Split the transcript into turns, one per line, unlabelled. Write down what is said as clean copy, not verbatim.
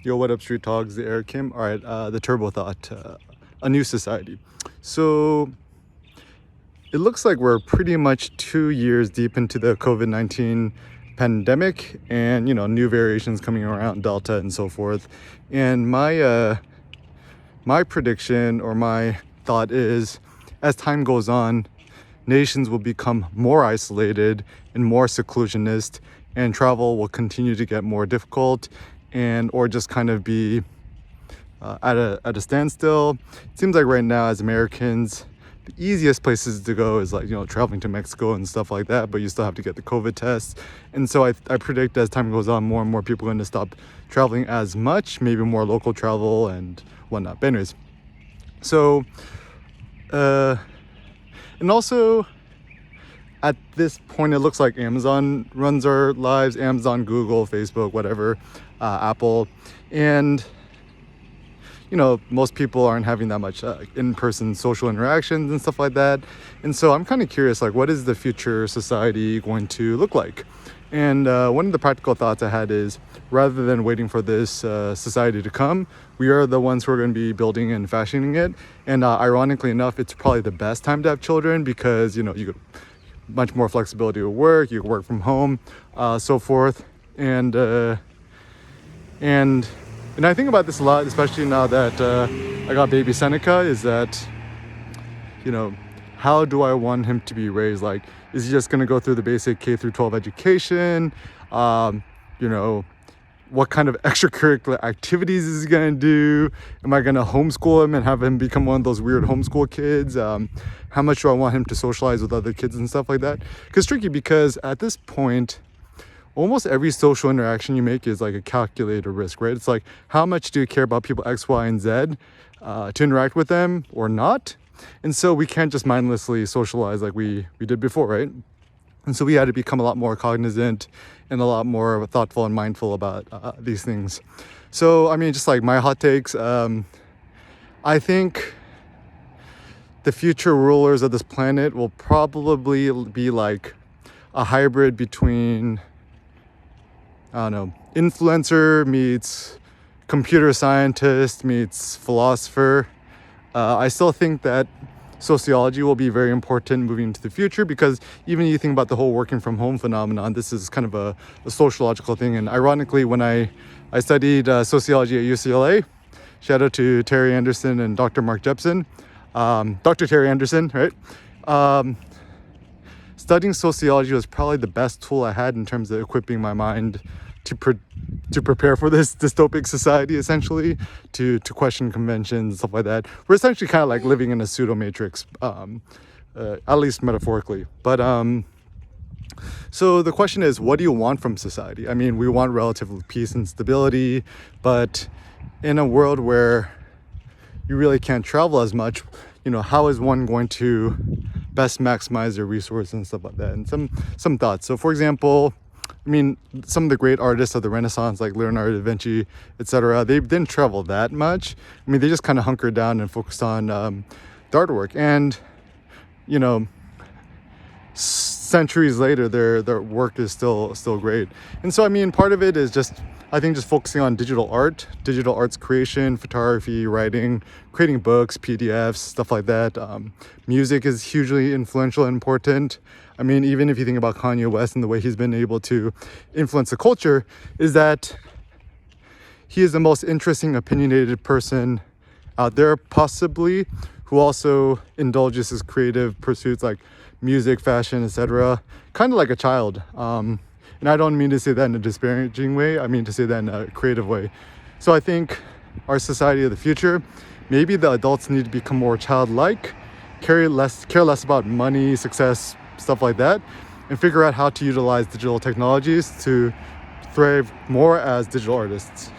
Yo, what up, Street Talks, the Eric Kim. All right, the Turbo Thought, a new society. So it looks like we're pretty much 2 years deep into the COVID-19 pandemic, and new variations coming around, Delta and so forth. And my prediction or my thought is, as time goes on, nations will become more isolated and more seclusionist, and travel will continue to get more difficult or just kind of be at a standstill. It seems like right now, as Americans, the easiest places to go is like traveling to Mexico and stuff like that, but you still have to get the COVID tests. And so I predict as time goes on, more and more people are going to stop traveling as much, maybe more local travel and whatnot. But anyways, so and also at this point, it looks like Amazon runs our lives. Amazon, Google, Facebook, whatever, Apple. And most people aren't having that much in-person social interactions and stuff like that. And so I'm kind of curious, like, what is the future society going to look like? And one of the practical thoughts I had is, rather than waiting for this society to come, we are the ones who are going to be building and fashioning it. And ironically enough, it's probably the best time to have children, because you get much more flexibility at work, you can work from home, so forth. And I think about this a lot, especially now that I got baby Seneca, is that, how do I want him to be raised? Like, is he just going to go through the basic K through 12 education? What kind of extracurricular activities is he going to do? Am I going to homeschool him and have him become one of those weird homeschool kids? How much do I want him to socialize with other kids and stuff like that? Because it's tricky, because at this point, almost every social interaction you make is like a calculated risk, right? It's like, how much do you care about people X, Y, and Z to interact with them or not? And so we can't just mindlessly socialize like we did before, right? And so we had to become a lot more cognizant and a lot more thoughtful and mindful about these things. So, just like my hot takes, I think the future rulers of this planet will probably be like a hybrid between, influencer meets computer scientist meets philosopher. I still think that sociology will be very important moving into the future, because even you think about the whole working from home phenomenon, this is kind of a sociological thing. And ironically, when I studied sociology at UCLA, shout out to Terry Anderson and Dr. Mark Jepson, Dr. Terry Anderson, right? Studying sociology was probably the best tool I had in terms of equipping my mind to prepare for this dystopic society, essentially, to question conventions and stuff like that. We're essentially kind of like living in a pseudo matrix, at least metaphorically. But so the question is, what do you want from society? We want relative peace and stability, but in a world where you really can't travel as much, how is one going to best maximize their resources and stuff like that? And some thoughts. So for example, some of the great artists of the Renaissance, like Leonardo da Vinci, etc., they didn't travel that much. They just kind of hunkered down and focused on the artwork. And, centuries later, their work is still great. And so, part of it is just focusing on digital arts creation, photography, writing, creating books, PDFs, stuff like that. Music is hugely influential and important. Even if you think about Kanye West and the way he's been able to influence the culture, is that he is the most interesting, opinionated person out there, possibly, who also indulges his creative pursuits like music, fashion, etc., kind of like a child. And I don't mean to say that in a disparaging way. I mean to say that in a creative way. So I think our society of the future, maybe the adults need to become more childlike, care less about money, success, stuff like that, and figure out how to utilize digital technologies to thrive more as digital artists.